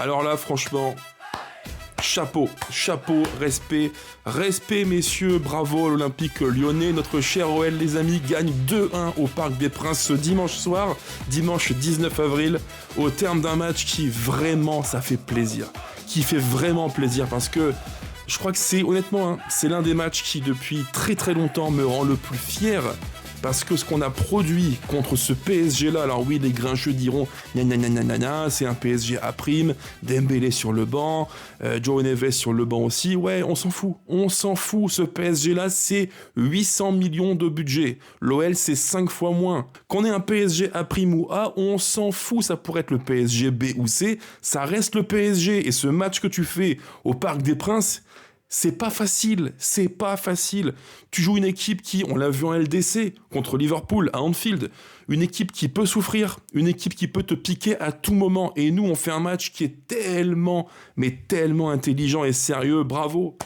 Alors là, franchement, chapeau, respect messieurs, bravo l'Olympique lyonnais, notre cher OL les amis gagne 2-1 au Parc des Princes ce dimanche soir, dimanche 19 avril, au terme d'un match qui vraiment ça fait plaisir, parce que je crois que c'est honnêtement, c'est l'un des matchs qui depuis très très longtemps me rend le plus fier. Parce que ce qu'on a produit contre ce PSG-là, alors oui, les grincheux diront c'est un PSG à prime, Dembélé sur le banc, Joe Neves sur le banc aussi, ouais, on s'en fout, ce PSG-là, c'est 800 millions de budget, l'OL c'est 5 fois moins, qu'on ait un PSG à prime ou A, on s'en fout, ça pourrait être le PSG B ou C, ça reste le PSG, et ce match que tu fais au Parc des Princes, c'est pas facile. Tu joues une équipe qui, on l'a vu en LDC, contre Liverpool, à Anfield, une équipe qui peut souffrir, une équipe qui peut te piquer à tout moment. Et nous, on fait un match qui est tellement intelligent et sérieux. Bravo.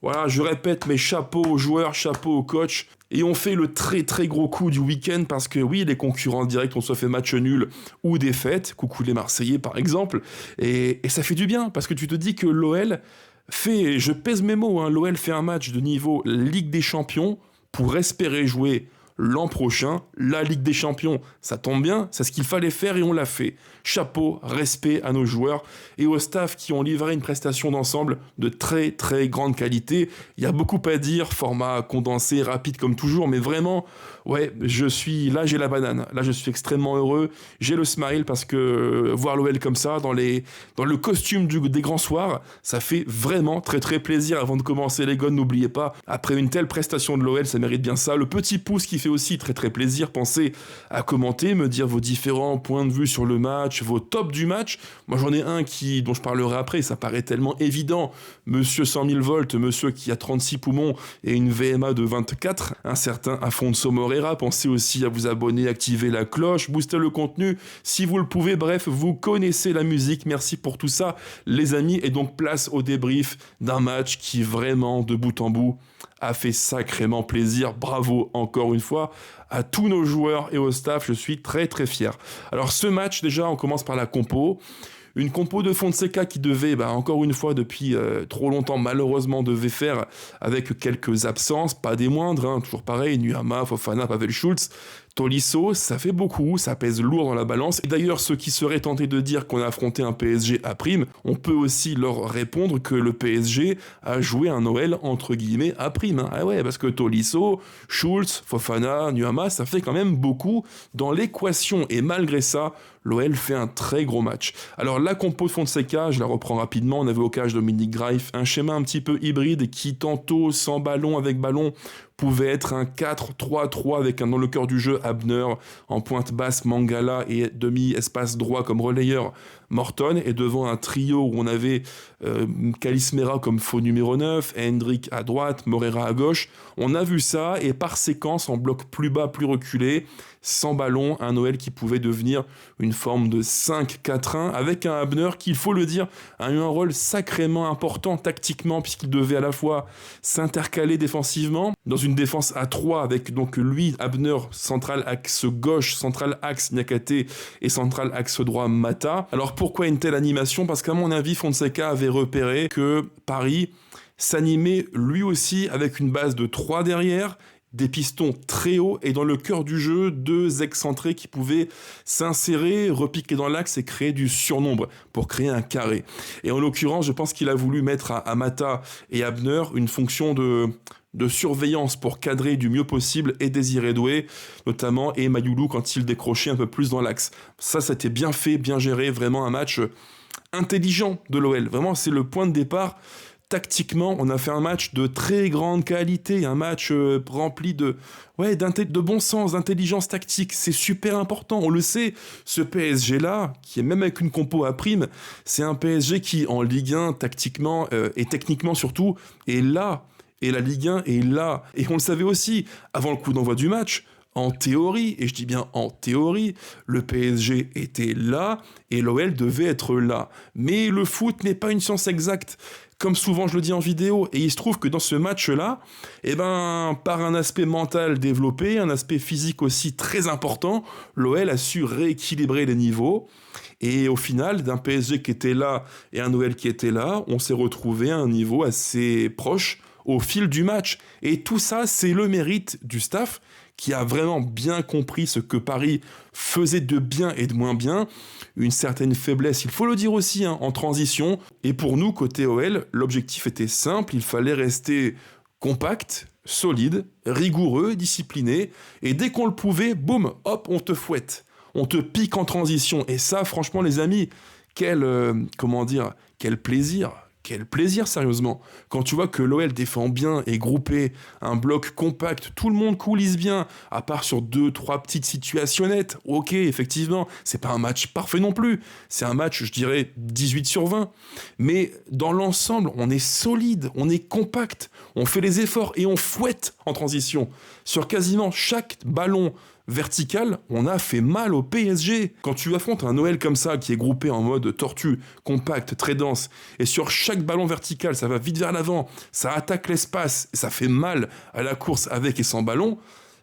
Voilà, je répète, mais chapeau aux joueurs, chapeau aux coachs. Et on fait le très très gros coup du week-end parce que oui, les concurrents directs ont soit fait match nul ou défaite. Coucou les Marseillais par exemple. Et ça fait du bien parce que tu te dis que l'OL fait, je pèse mes mots, l'OL fait un match de niveau Ligue des Champions pour espérer jouer l'an prochain la Ligue des Champions. Ça tombe bien, c'est ce qu'il fallait faire et on l'a fait. Chapeau, respect à nos joueurs et au staff qui ont livré une prestation d'ensemble de très très grande qualité. Il y a beaucoup à dire, format condensé, rapide comme toujours, mais vraiment, ouais, j'ai la banane. Là, je suis extrêmement heureux. J'ai le smile parce que voir l'OL comme ça, dans le costume des grands soirs, ça fait vraiment très très plaisir. Avant de commencer les gones, n'oubliez pas, après une telle prestation de l'OL, ça mérite bien ça. Le petit pouce qui fait aussi très très plaisir. Pensez à commenter, me dire vos différents points de vue sur le match, vos tops du match. Moi j'en ai un dont je parlerai après, ça paraît tellement évident. Monsieur 100 000 volts, monsieur qui a 36 poumons et une VMA de 24, un certain Afonso Moreira. Pensez aussi à vous abonner, activer la cloche, booster le contenu si vous le pouvez. Bref, vous connaissez la musique. Merci pour tout ça les amis. Et donc place au débrief d'un match qui vraiment de bout en bout a fait sacrément plaisir. Bravo encore une fois à tous nos joueurs et au staff, je suis très très fier. Alors ce match déjà, on commence par la compo. Une compo de Fonseca qui devait, encore une fois, depuis trop longtemps, malheureusement, devait faire avec quelques absences, pas des moindres, toujours pareil, Nuama, Fofana, Pavel Schulz, Tolisso, ça fait beaucoup, ça pèse lourd dans la balance. Et d'ailleurs, ceux qui seraient tentés de dire qu'on a affronté un PSG à prime, on peut aussi leur répondre que le PSG a joué un Noël entre guillemets à prime. Ah ouais, parce que Tolisso, Schulz, Fofana, Nuama, ça fait quand même beaucoup dans l'équation. Et malgré ça, l'OL fait un très gros match. Alors la compo de Fonseca, je la reprends rapidement, on avait au cage Dominique Greif, un schéma un petit peu hybride qui tantôt sans ballon, avec ballon, pouvait être un 4-3-3 avec dans le cœur du jeu Abner, en pointe basse Mangala et demi-espace droit comme relayeur Morton, et devant un trio où on avait Kalismera comme faux numéro 9, Hendrik à droite, Moreira à gauche. On a vu ça, et par séquence, en bloc plus bas, plus reculé, sans ballon, un Noël qui pouvait devenir une forme de 5-4-1, avec un Abner qui, il faut le dire, a eu un rôle sacrément important tactiquement, puisqu'il devait à la fois s'intercaler défensivement, dans une défense à 3, avec donc lui, Abner, central axe gauche, central axe Niakate, et central axe droit Mata. Alors pourquoi une telle animation ? Parce qu'à mon avis, Fonseca avait repéré que Paris s'animait lui aussi avec une base de 3 derrière, des pistons très hauts et dans le cœur du jeu, 2 excentrés qui pouvaient s'insérer, repiquer dans l'axe et créer du surnombre pour créer un carré. Et en l'occurrence, je pense qu'il a voulu mettre à Mata et Abner une fonction de surveillance pour cadrer du mieux possible et Désiré Doué notamment, et Mayoulou quand il décrochait un peu plus dans l'axe. Ça, c'était bien fait, bien géré, vraiment un match intelligent de l'OL. Vraiment, c'est le point de départ. Tactiquement, on a fait un match de très grande qualité, un match rempli de bon sens, d'intelligence tactique. C'est super important, on le sait. Ce PSG-là, qui est même avec une compo à prime, c'est un PSG qui, en Ligue 1, tactiquement et techniquement surtout, est là. Et la Ligue 1 est là. Et on le savait aussi, avant le coup d'envoi du match, En théorie, et je dis bien en théorie, le PSG était là et l'OL devait être là. Mais le foot n'est pas une science exacte, comme souvent je le dis en vidéo, et il se trouve que dans ce match-là, par un aspect mental développé, un aspect physique aussi très important, l'OL a su rééquilibrer les niveaux. Et au final, d'un PSG qui était là et un OL qui était là, on s'est retrouvé à un niveau assez proche au fil du match. Et tout ça, c'est le mérite du staff qui a vraiment bien compris ce que Paris faisait de bien et de moins bien. Une certaine faiblesse, il faut le dire aussi, en transition. Et pour nous, côté OL, l'objectif était simple, il fallait rester compact, solide, rigoureux, discipliné. Et dès qu'on le pouvait, boum, hop, on te fouette. On te pique en transition. Et ça, franchement, les amis, quel plaisir. Quel plaisir, sérieusement. Quand tu vois que l'OL défend bien et groupé, un bloc compact, tout le monde coulisse bien, à part sur 2-3 petites situationnettes. Ok, effectivement, c'est pas un match parfait non plus. C'est un match, je dirais, 18 sur 20. Mais dans l'ensemble, on est solide, on est compact, on fait les efforts et on fouette en transition. Sur quasiment chaque ballon vertical, on a fait mal au PSG. Quand tu affrontes un OL comme ça, qui est groupé en mode tortue, compact, très dense, et sur chaque ballon vertical, ça va vite vers l'avant, ça attaque l'espace, et ça fait mal à la course avec et sans ballon,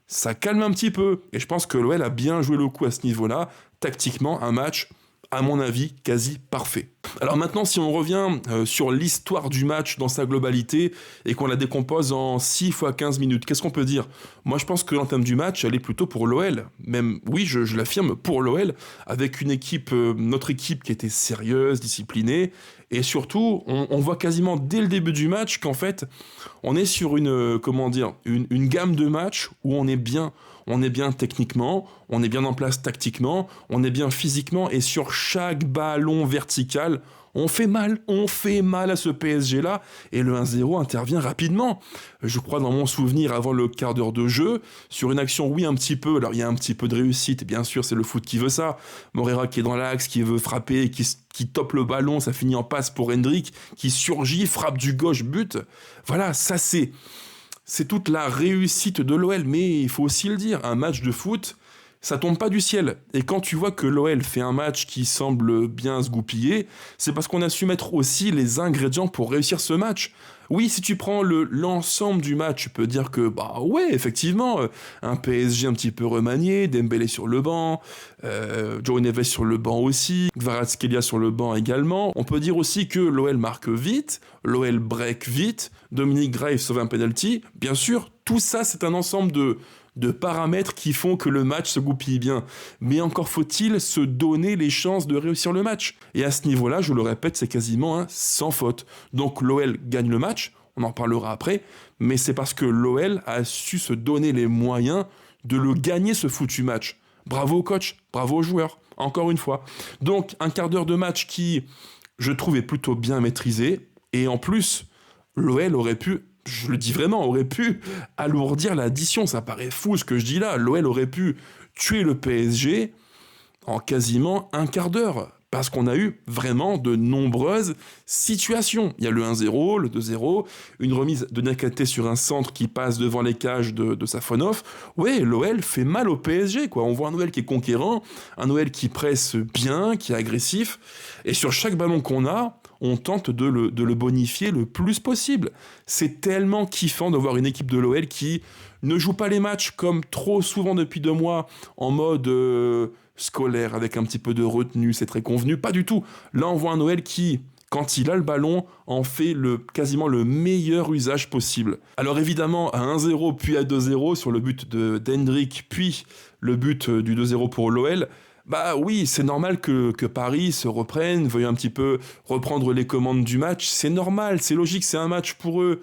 ça calme un petit peu. Et je pense que l'OL a bien joué le coup à ce niveau-là. Tactiquement, un match, à mon avis, quasi parfait. Alors maintenant, si on revient sur l'histoire du match dans sa globalité et qu'on la décompose en 6 fois 15 minutes, qu'est-ce qu'on peut dire ? Moi, je pense que l'entame du match, elle est plutôt pour l'OL. Même, oui, je l'affirme, pour l'OL, avec une équipe, notre équipe qui était sérieuse, disciplinée. Et surtout, on voit quasiment dès le début du match qu'en fait, on est sur une gamme de matchs où on est bien. On est bien techniquement, on est bien en place tactiquement, on est bien physiquement, et sur chaque ballon vertical, on fait mal à ce PSG-là, et le 1-0 intervient rapidement. Je crois dans mon souvenir, avant le quart d'heure de jeu, sur une action, oui, un petit peu, alors il y a un petit peu de réussite, bien sûr, c'est le foot qui veut ça. Moreira qui est dans l'axe, qui veut frapper, qui tope le ballon, ça finit en passe pour Hendrick, qui surgit, frappe du gauche, but. Voilà, ça c'est toute la réussite de l'OL, mais il faut aussi le dire, un match de foot, ça tombe pas du ciel. Et quand tu vois que l'OL fait un match qui semble bien se goupiller, c'est parce qu'on a su mettre aussi les ingrédients pour réussir ce match. Oui, si tu prends l'ensemble du match, tu peux dire que, bah ouais, effectivement, un PSG un petit peu remanié, Dembélé sur le banc, Joe Neves sur le banc aussi, Kvaratskhelia sur le banc également. On peut dire aussi que l'OL marque vite, l'OL break vite, Dominic Graves sauve un penalty. Bien sûr, tout ça, c'est un ensemble de paramètres qui font que le match se goupille bien. Mais encore faut-il se donner les chances de réussir le match. Et à ce niveau-là, je le répète, c'est quasiment sans faute. Donc l'OL gagne le match, on en parlera après, mais c'est parce que l'OL a su se donner les moyens de le gagner, ce foutu match. Bravo au coach, bravo aux joueurs, encore une fois. Donc un quart d'heure de match qui, je trouve, est plutôt bien maîtrisé, et en plus, l'OL aurait pu, je le dis vraiment, aurait pu alourdir l'addition. Ça paraît fou ce que je dis là. L'OL aurait pu tuer le PSG en quasiment un quart d'heure. Parce qu'on a eu vraiment de nombreuses situations. Il y a le 1-0, le 2-0, une remise de Niakhaté sur un centre qui passe devant les cages de Safonov. Ouais, l'OL fait mal au PSG, quoi. On voit un OL qui est conquérant, un OL qui presse bien, qui est agressif. Et sur chaque ballon qu'on a, on tente de le bonifier le plus possible. C'est tellement kiffant de voir une équipe de l'OL qui ne joue pas les matchs comme trop souvent depuis 2 mois en mode scolaire avec un petit peu de retenue, c'est très convenu. Pas du tout. Là, on voit un OL qui, quand il a le ballon, en fait quasiment le meilleur usage possible. Alors évidemment, à 1-0 puis à 2-0 sur le but d'Hendrick, puis le but du 2-0 pour l'OL, bah oui, c'est normal que Paris se reprenne, veuille un petit peu reprendre les commandes du match. C'est normal, c'est logique, c'est un match pour eux.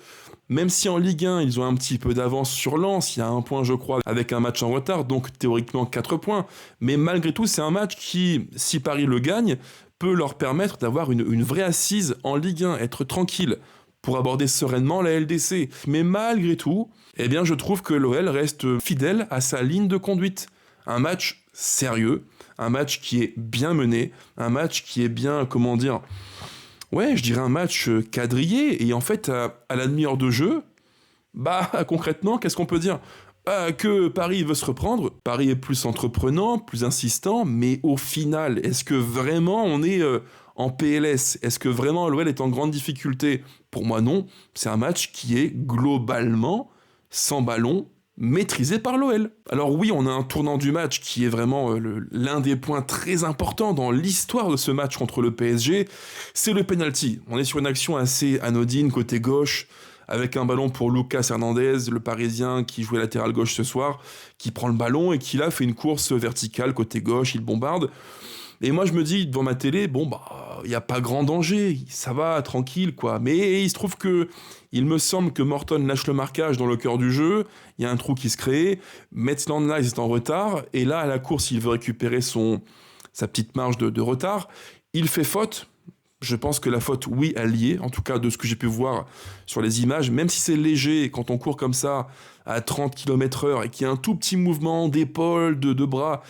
Même si en Ligue 1, ils ont un petit peu d'avance sur Lens, il y a 1 point, je crois, avec un match en retard, donc théoriquement 4 points. Mais malgré tout, c'est un match qui, si Paris le gagne, peut leur permettre d'avoir une vraie assise en Ligue 1, être tranquille pour aborder sereinement la LDC. Mais malgré tout, eh bien, je trouve que l'OL reste fidèle à sa ligne de conduite. Un match sérieux, un match qui est bien mené, un match qui est bien, ouais, je dirais un match quadrillé. Et en fait, à la demi-heure de jeu, bah concrètement, qu'est-ce qu'on peut dire ? que Paris veut se reprendre. Paris est plus entreprenant, plus insistant, mais au final, est-ce que vraiment on est en PLS? Est-ce que vraiment l'OL est en grande difficulté? Pour moi, non. C'est un match qui est globalement, sans ballon, maîtrisé par l'OL. Alors oui, on a un tournant du match qui est vraiment l'un des points très importants dans l'histoire de ce match contre le PSG, c'est le penalty. On est sur une action assez anodine côté gauche, avec un ballon pour Lucas Hernandez, le Parisien qui jouait latéral gauche ce soir, qui prend le ballon et qui là fait une course verticale côté gauche, il bombarde. Et moi je me dis devant ma télé, il n'y a pas grand danger, ça va, tranquille quoi. Mais il se trouve que, il me semble que Morton lâche le marquage dans le cœur du jeu, il y a un trou qui se crée, Maitland-Niles est en retard, et là à la course il veut récupérer sa petite marge de retard, il fait faute. Je pense que la faute, oui, elle y est, en tout cas de ce que j'ai pu voir sur les images, même si c'est léger, quand on court comme ça à 30 km/h et qu'il y a un tout petit mouvement d'épaule, de bras,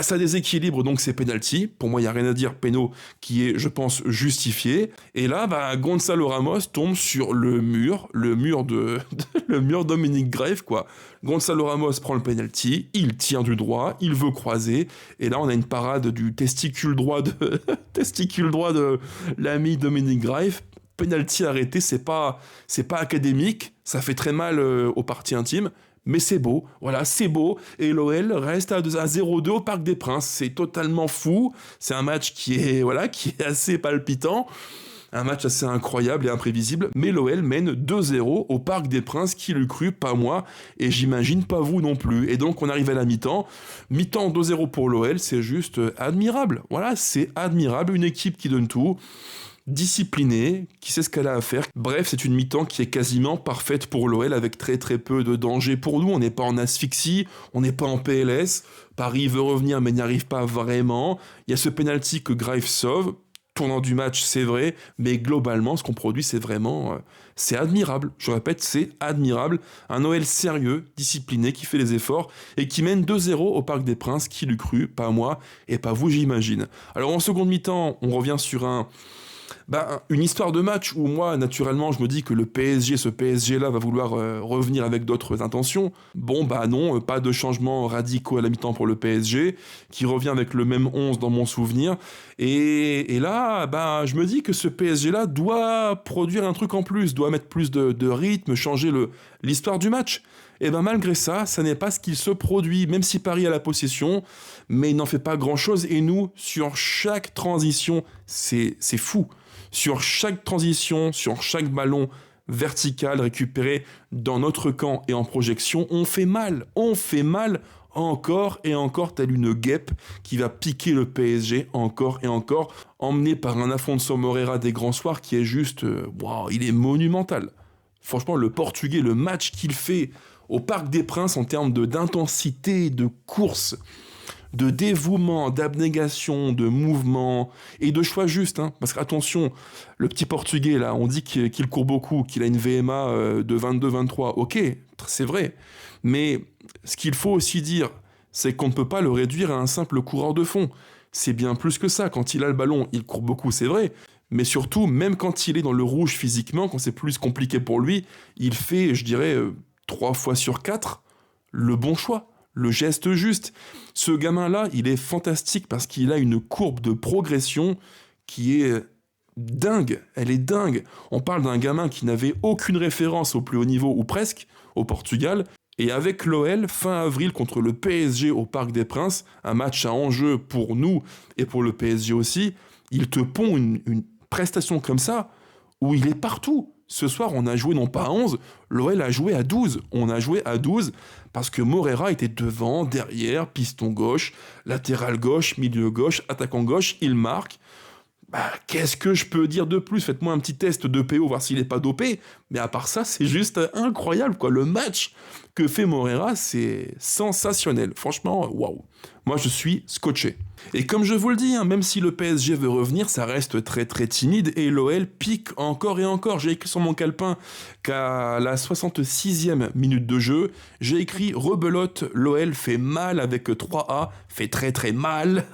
ça déséquilibre, donc c'est penalty. Pour moi, il n'y a rien à dire, péno, qui est, je pense, justifié. Et là, Gonzalo Ramos tombe sur le mur le mur Dominique Graves, quoi. Gonzalo Ramos prend le penalty, il tire du droit, il veut croiser, et là, on a une parade du testicule droit de l'ami Dominique Graves. Penalty arrêté, c'est pas académique, ça fait très mal aux parties intimes, mais c'est beau, voilà, c'est beau, et l'OL reste à 0-2 au Parc des Princes, c'est totalement fou, c'est un match qui est assez palpitant, un match assez incroyable et imprévisible, mais l'OL mène 2-0 au Parc des Princes, qui l'eût cru, pas moi, et j'imagine pas vous non plus, et donc on arrive à la mi-temps 2-0 pour l'OL, c'est juste admirable, voilà, c'est admirable, une équipe qui donne tout, disciplinée, qui sait ce qu'elle a à faire. Bref, c'est une mi-temps qui est quasiment parfaite pour l'OL, avec très très peu de danger pour nous. On n'est pas en asphyxie, on n'est pas en PLS. Paris veut revenir mais n'y arrive pas vraiment. Il y a ce penalty que Graves sauve. Tournant du match, c'est vrai, mais globalement, ce qu'on produit, c'est vraiment... c'est admirable. Je répète, c'est admirable. Un OL sérieux, discipliné, qui fait les efforts et qui mène 2-0 au Parc des Princes. Qui l'eût cru? Pas moi et pas vous, j'imagine. Alors en seconde mi-temps, on revient sur une histoire de match où moi, naturellement, je me dis que ce PSG-là va vouloir revenir avec d'autres intentions. Non, pas de changements radicaux à la mi-temps pour le PSG, qui revient avec le même 11 dans mon souvenir. Et là, je me dis que ce PSG-là doit produire un truc en plus, doit mettre plus de rythme, changer l'histoire du match. Et malgré ça, ça n'est pas ce qu'il se produit, même si Paris a la possession, mais il n'en fait pas grand-chose. Et nous, sur chaque transition, c'est fou. Sur chaque transition, sur chaque ballon vertical récupéré dans notre camp et en projection, on fait mal encore et encore, telle une guêpe qui va piquer le PSG encore et encore, emmené par un Afonso Moreira des grands soirs qui est juste, il est monumental. Franchement, le Portugais, le match qu'il fait au Parc des Princes en termes d'intensité, de course, de dévouement, d'abnégation, de mouvement et de choix juste. Parce qu'attention, le petit Portugais, là, on dit qu'il court beaucoup, qu'il a une VMA de 22-23. Ok, c'est vrai. Mais ce qu'il faut aussi dire, c'est qu'on ne peut pas le réduire à un simple coureur de fond. C'est bien plus que ça. Quand il a le ballon, il court beaucoup, c'est vrai. Mais surtout, même quand il est dans le rouge physiquement, quand c'est plus compliqué pour lui, il fait, je dirais, 3 fois sur 4, le bon choix. Le geste juste. Ce gamin-là, il est fantastique parce qu'il a une courbe de progression qui est dingue. Elle est dingue. On parle d'un gamin qui n'avait aucune référence au plus haut niveau, ou presque, au Portugal. Et avec l'OL, fin avril, contre le PSG au Parc des Princes, un match à enjeu pour nous et pour le PSG aussi, il te pond une prestation comme ça, où il est partout. Ce soir, on a joué non pas à 11, l'OL a joué à 12. On a joué à 12 parce que Moreira était devant, derrière, piston gauche, latéral gauche, milieu gauche, attaquant gauche, il marque. Qu'est-ce que je peux dire de plus? Faites-moi un petit test de PO, voir s'il n'est pas dopé. Mais à part ça, c'est juste incroyable, quoi. Le match que fait Moreira, c'est sensationnel. Franchement, waouh. Moi, je suis scotché. Et comme je vous le dis, même si le PSG veut revenir, ça reste très très timide et l'OL pique encore et encore. J'ai écrit sur mon calepin qu'à la 66e minute de jeu, j'ai écrit rebelote, l'OL fait mal avec 3A, fait très très mal,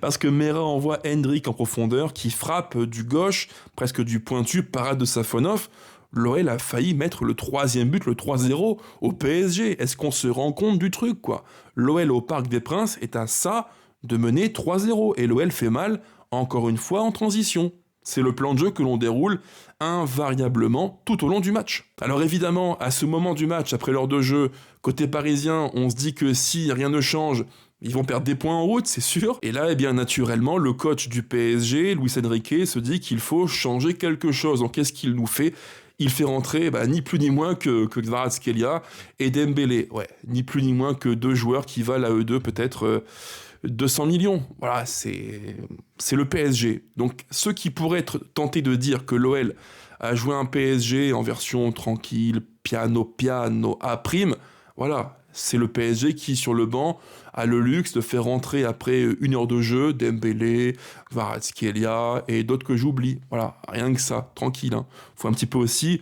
parce que Mera envoie Hendrik en profondeur qui frappe du gauche, presque du pointu, parade de Safonov. l'OL a failli mettre le 3e but, le 3-0 au PSG. Est-ce qu'on se rend compte du truc, quoi? L'OL au Parc des Princes est à ça de mener 3-0 et l'OL fait mal, encore une fois, en transition. C'est le plan de jeu que l'on déroule invariablement tout au long du match. Alors évidemment, à ce moment du match, après l'heure de jeu, côté parisien, on se dit que si rien ne change, ils vont perdre des points en route, c'est sûr. Et là, eh bien, naturellement, le coach du PSG, Luis Enrique, se dit qu'il faut changer quelque chose. Donc qu'est-ce qu'il nous fait? Il fait rentrer ni plus ni moins que Kvaratskhelia et Dembélé. Ouais, ni plus ni moins que 2 joueurs qui valent à eux deux peut-être 200 millions. Voilà, c'est le PSG. Donc ceux qui pourraient être tentés de dire que l'OL a joué un PSG en version tranquille, piano, A', voilà, c'est le PSG qui, sur le banc, a le luxe de faire rentrer après 1 heure de jeu Dembélé, Kvaratskhelia et d'autres que j'oublie. Voilà, rien que ça, tranquille. Faut un petit peu aussi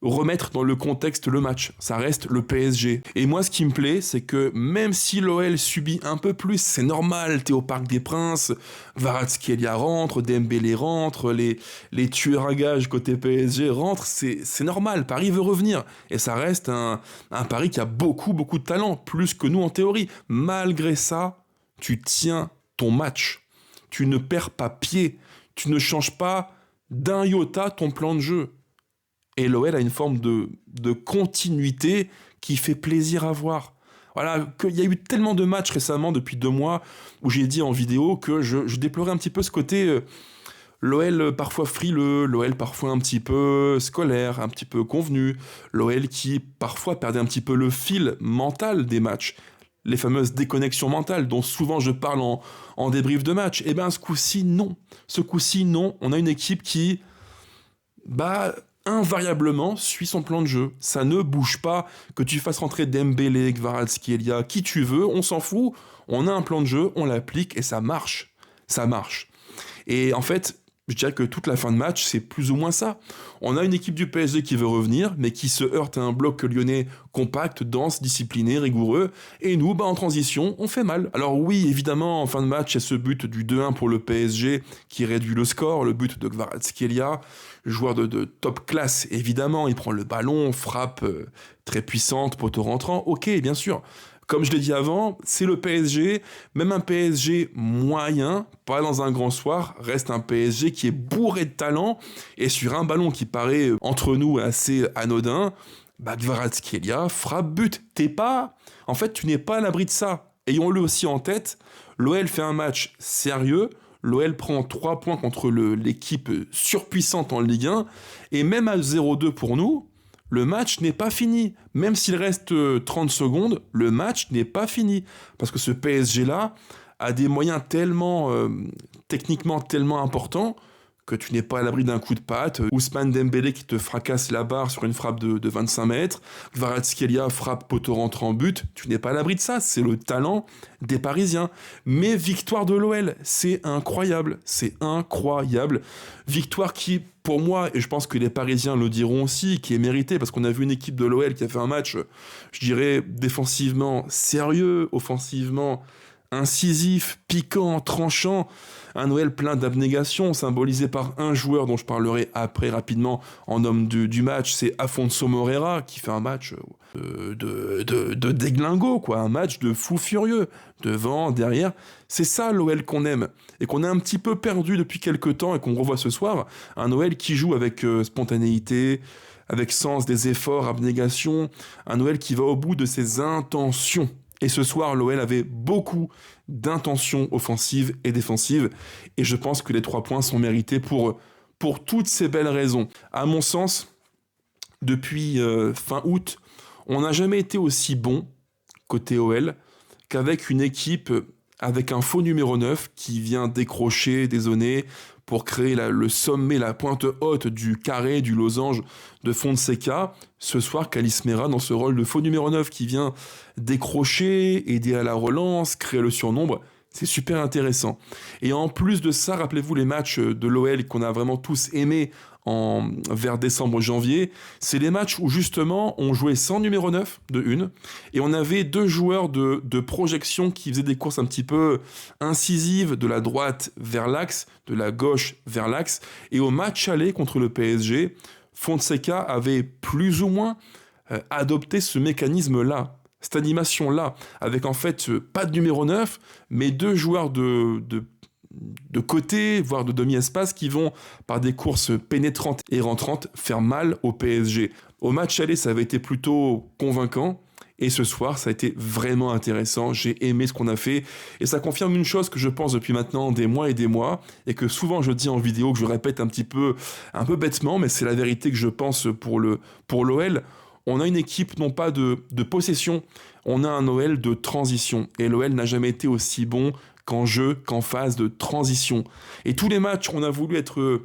remettre dans le contexte le match. Ça reste le PSG. Et moi, ce qui me plaît, c'est que même si l'OL subit un peu plus, c'est normal, t'es au Parc des Princes, Kvaratskhelia rentre, Dembélé rentre, les tueurs à gages côté PSG rentrent, c'est normal, Paris veut revenir. Et ça reste un Paris qui a beaucoup, beaucoup de talent, plus que nous en théorie. Malgré ça, tu tiens ton match. Tu ne perds pas pied. Tu ne changes pas d'un iota ton plan de jeu. Et l'OL a une forme de continuité qui fait plaisir à voir. Voilà, qu'il y a eu tellement de matchs récemment, depuis 2 mois, où j'ai dit en vidéo que je déplorais un petit peu ce côté l'OL parfois frileux, l'OL parfois un petit peu scolaire, un petit peu convenu, l'OL qui parfois perdait un petit peu le fil mental des matchs. Les fameuses déconnexions mentales dont souvent je parle en débrief de match. Eh bien, ce coup-ci, non. Ce coup-ci, non. On a une équipe qui invariablement suit son plan de jeu. Ça ne bouge pas. Que tu fasses rentrer Dembélé, Kvaratskhelia, qui tu veux, on s'en fout. On a un plan de jeu, on l'applique et ça marche. Ça marche. Et en fait, je dirais que toute la fin de match, c'est plus ou moins ça. On a une équipe du PSG qui veut revenir, mais qui se heurte à un bloc lyonnais compact, dense, discipliné, rigoureux. Et nous, en transition, on fait mal. Alors oui, évidemment, en fin de match, il y a ce but du 2-1 pour le PSG qui réduit le score, le but de Kvaratskhelia, joueur de top classe, évidemment. Il prend le ballon, frappe très puissante, poteau rentrant. Ok, bien sûr. Comme je l'ai dit avant, c'est le PSG, même un PSG moyen, pas dans un grand soir, reste un PSG qui est bourré de talent, et sur un ballon qui paraît entre nous assez anodin, Kvaratskhelia frappe but. En fait, tu n'es pas à l'abri de ça. Ayons-le aussi en tête, l'OL fait un match sérieux, l'OL prend 3 points contre l'équipe surpuissante en Ligue 1, et même à 0-2 pour nous, le match n'est pas fini. Même s'il reste 30 secondes, le match n'est pas fini. Parce que ce PSG-là a des moyens tellement, techniquement tellement importants, que tu n'es pas à l'abri d'un coup de patte. Ousmane Dembélé qui te fracasse la barre sur une frappe de 25 mètres. Kvaratskhelia frappe poteau rentrant en but. Tu n'es pas à l'abri de ça. C'est le talent des Parisiens. Mais victoire de l'OL, c'est incroyable. C'est incroyable. Victoire qui, pour moi, et je pense que les Parisiens le diront aussi, qui est méritée, parce qu'on a vu une équipe de l'OL qui a fait un match, je dirais, défensivement sérieux, offensivement incisif, piquant, tranchant, un OL plein d'abnégation, symbolisé par un joueur dont je parlerai après rapidement en homme du match, c'est Afonso Moreira, qui fait un match de déglingo, quoi, un match de fou furieux, devant, derrière. C'est ça l'OL qu'on aime, et qu'on a un petit peu perdu depuis quelques temps, et qu'on revoit ce soir, un OL qui joue avec spontanéité, avec sens des efforts, abnégation, un OL qui va au bout de ses intentions. Et ce soir, l'OL avait beaucoup d'intentions offensives et défensives. Et je pense que les 3 points sont mérités pour toutes ces belles raisons. À mon sens, depuis fin août, on n'a jamais été aussi bon, côté OL, qu'avec une équipe avec un faux numéro 9 qui vient décrocher, dézonner, pour créer le sommet, la pointe haute du carré, du losange de Fonseca. Ce soir, Kalis Mera dans ce rôle de faux numéro 9 qui vient décrocher, aider à la relance, créer le surnombre. C'est super intéressant. Et en plus de ça, rappelez-vous les matchs de l'OL qu'on a vraiment tous aimés vers décembre-janvier, c'est les matchs où justement on jouait sans numéro 9 de une, et on avait 2 joueurs de projection qui faisaient des courses un petit peu incisives de la droite vers l'axe, de la gauche vers l'axe, et au match aller contre le PSG, Fonseca avait plus ou moins adopté ce mécanisme-là, cette animation-là, avec en fait pas de numéro 9, mais deux joueurs de côté, voire de demi-espace, qui vont, par des courses pénétrantes et rentrantes, faire mal au PSG. Au match aller, ça avait été plutôt convaincant, et ce soir, ça a été vraiment intéressant. J'ai aimé ce qu'on a fait, et ça confirme une chose que je pense depuis maintenant des mois, et que souvent je dis en vidéo, que je répète un peu bêtement, mais c'est la vérité que je pense pour l'OL. On a une équipe non pas de possession, on a un OL de transition, et l'OL n'a jamais été aussi bon qu'en jeu, qu'en phase de transition. Et tous les matchs, on a voulu être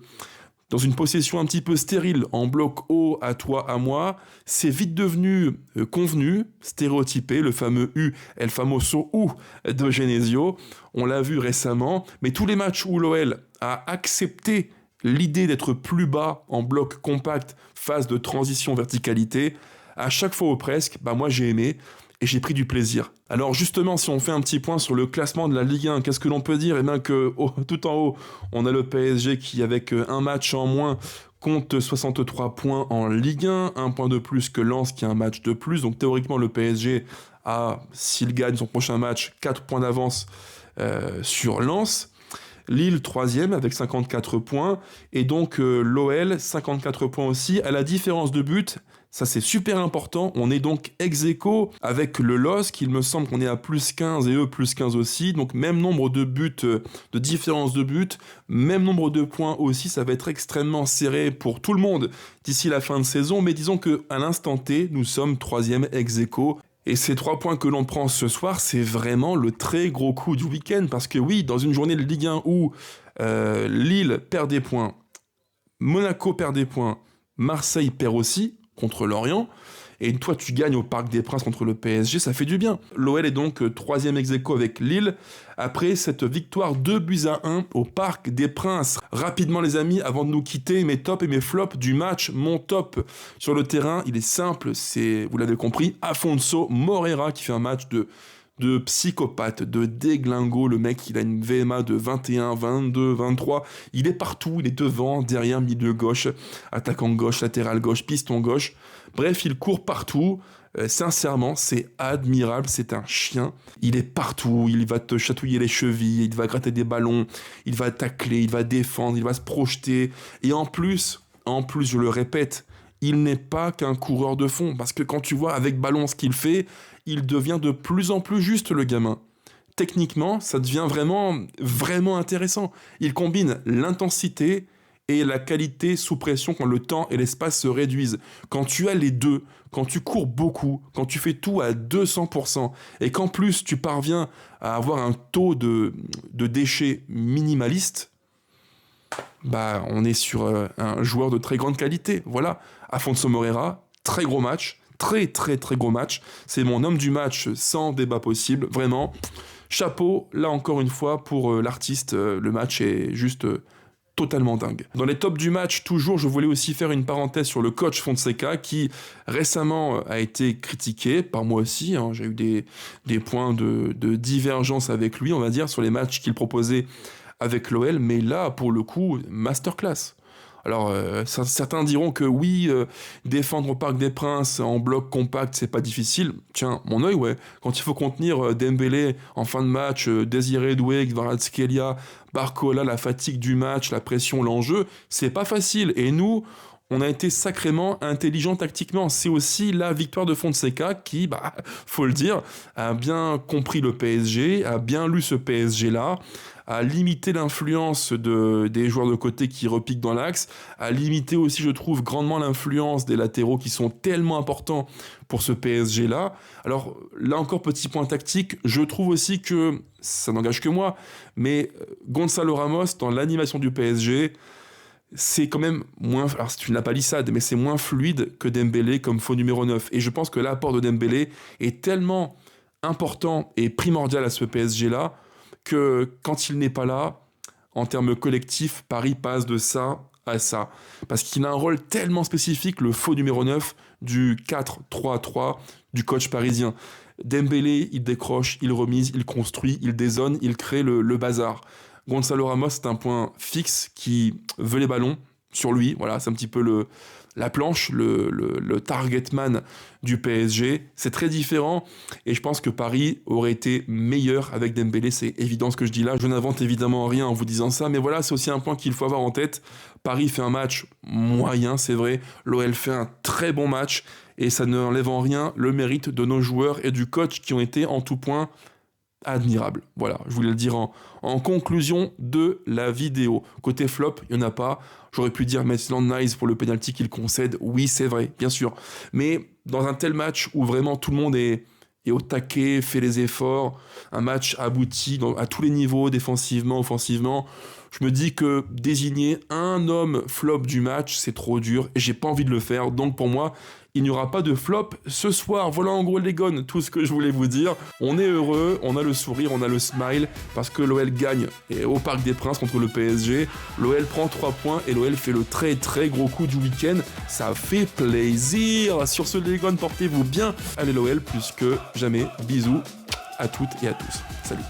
dans une possession un petit peu stérile, en bloc haut, à toi, à moi, c'est vite devenu convenu, stéréotypé, le fameux U, El Famoso U de Genesio. On l'a vu récemment, mais tous les matchs où l'OL a accepté l'idée d'être plus bas en bloc compact, phase de transition verticalité, à chaque fois ou presque, moi j'ai aimé et j'ai pris du plaisir. Alors justement, si on fait un petit point sur le classement de la Ligue 1, qu'est-ce que l'on peut dire ? Eh bien que tout en haut, on a le PSG qui, avec un match en moins, compte 63 points en Ligue 1, un point de plus que Lens qui a un match de plus. Donc théoriquement, le PSG a, s'il gagne son prochain match, 4 points d'avance sur Lens. Lille 3e avec 54 points, et donc l'OL 54 points aussi. À la différence de but, ça c'est super important, on est donc ex-aequo avec le LOSC, il me semble qu'on est à plus 15 et eux plus 15 aussi, donc même nombre de buts, de différence de but, même nombre de points aussi, ça va être extrêmement serré pour tout le monde d'ici la fin de saison, mais disons qu'à l'instant T, nous sommes 3e ex-aequo. Et ces 3 points que l'on prend ce soir, c'est vraiment le très gros coup du week-end. Parce que oui, dans une journée de Ligue 1 où Lille perd des points, Monaco perd des points, Marseille perd aussi contre Lorient, et toi tu gagnes au Parc des Princes contre le PSG, ça fait du bien. L'OL est donc 3e ex-aequo avec Lille, après cette victoire 2-1 au Parc des Princes. Rapidement les amis, avant de nous quitter, mes tops et mes flops du match. Mon top sur le terrain, il est simple, c'est, vous l'avez compris, Afonso Moreira qui fait un match de psychopathe, de déglingo. Le mec, il a une VMA de 21, 22, 23. Il est partout, il est devant, derrière, milieu gauche, attaquant gauche, latéral gauche, piston gauche. Bref, il court partout. Sincèrement, c'est admirable, c'est un chien. Il est partout, il va te chatouiller les chevilles, il va gratter des ballons, il va tacler, il va défendre, il va se projeter. Et en plus, je le répète, il n'est pas qu'un coureur de fond. Parce que quand tu vois avec ballon ce qu'il fait, il devient de plus en plus juste, le gamin. Techniquement, ça devient vraiment, vraiment intéressant. Il combine l'intensité et la qualité sous pression quand le temps et l'espace se réduisent. Quand tu as les deux, quand tu cours beaucoup, quand tu fais tout à 200%, et qu'en plus tu parviens à avoir un taux de déchets minimaliste, on est sur un joueur de très grande qualité. Voilà, Afonso Moreira, très gros match, très très très gros match. C'est mon homme du match sans débat possible, vraiment. Chapeau, là encore une fois, pour l'artiste, le match est juste totalement dingue. Dans les tops du match, toujours, je voulais aussi faire une parenthèse sur le coach Fonseca, qui récemment a été critiqué, par moi aussi, hein. J'ai eu des points de divergence avec lui, on va dire, sur les matchs qu'il proposait avec l'OL, mais là, pour le coup, masterclass. Alors, certains diront que oui, défendre au Parc des Princes en bloc compact, c'est pas difficile. Tiens, mon œil, ouais. Quand il faut contenir Dembélé en fin de match, Désiré Doué, Kvaratskhelia, Barcola, la fatigue du match, la pression, l'enjeu, c'est pas facile. Et nous, on a été sacrément intelligent tactiquement. C'est aussi la victoire de Fonseca qui, faut le dire, a bien compris le PSG, a bien lu ce PSG-là, à limiter l'influence des joueurs de côté qui repiquent dans l'axe, à limiter aussi, je trouve, grandement l'influence des latéraux qui sont tellement importants pour ce PSG-là. Alors là encore, petit point tactique, je trouve aussi que, ça n'engage que moi, mais Gonzalo Ramos, dans l'animation du PSG, c'est quand même moins, alors c'est une lapalissade, mais c'est moins fluide que Dembélé comme faux numéro 9. Et je pense que l'apport de Dembélé est tellement important et primordial à ce PSG-là, que quand il n'est pas là, en termes collectifs, Paris passe de ça à ça. Parce qu'il a un rôle tellement spécifique, le faux numéro 9 du 4-3-3 du coach parisien. Dembélé, il décroche, il remise, il construit, il dézone, il crée le bazar. Gonzalo Ramos, c'est un point fixe qui veut les ballons, sur lui. Voilà, c'est un petit peu la planche, le target man du PSG. C'est très différent et je pense que Paris aurait été meilleur avec Dembélé. C'est évident ce que je dis là. Je n'invente évidemment rien en vous disant ça, mais voilà, c'est aussi un point qu'il faut avoir en tête. Paris fait un match moyen, c'est vrai. L'OL fait un très bon match et ça ne enlève en rien le mérite de nos joueurs et du coach qui ont été en tout point admirable. Voilà, je voulais le dire en conclusion de la vidéo. Côté flop, il n'y en a pas. J'aurais pu dire Maitland-Niles pour le penalty qu'il concède. Oui, c'est vrai, bien sûr. Mais dans un tel match où vraiment tout le monde est au taquet, fait les efforts, un match abouti à tous les niveaux, défensivement, offensivement, je me dis que désigner un homme flop du match, c'est trop dur et j'ai pas envie de le faire. Donc pour moi, il n'y aura pas de flop ce soir. Voilà en gros les gones, tout ce que je voulais vous dire. On est heureux, on a le sourire, on a le smile parce que l'OL gagne au Parc des Princes contre le PSG. L'OL prend 3 points et l'OL fait le très très gros coup du week-end. Ça fait plaisir. Sur ce les gones, portez-vous bien. Allez l'OL plus que jamais. Bisous à toutes et à tous. Salut.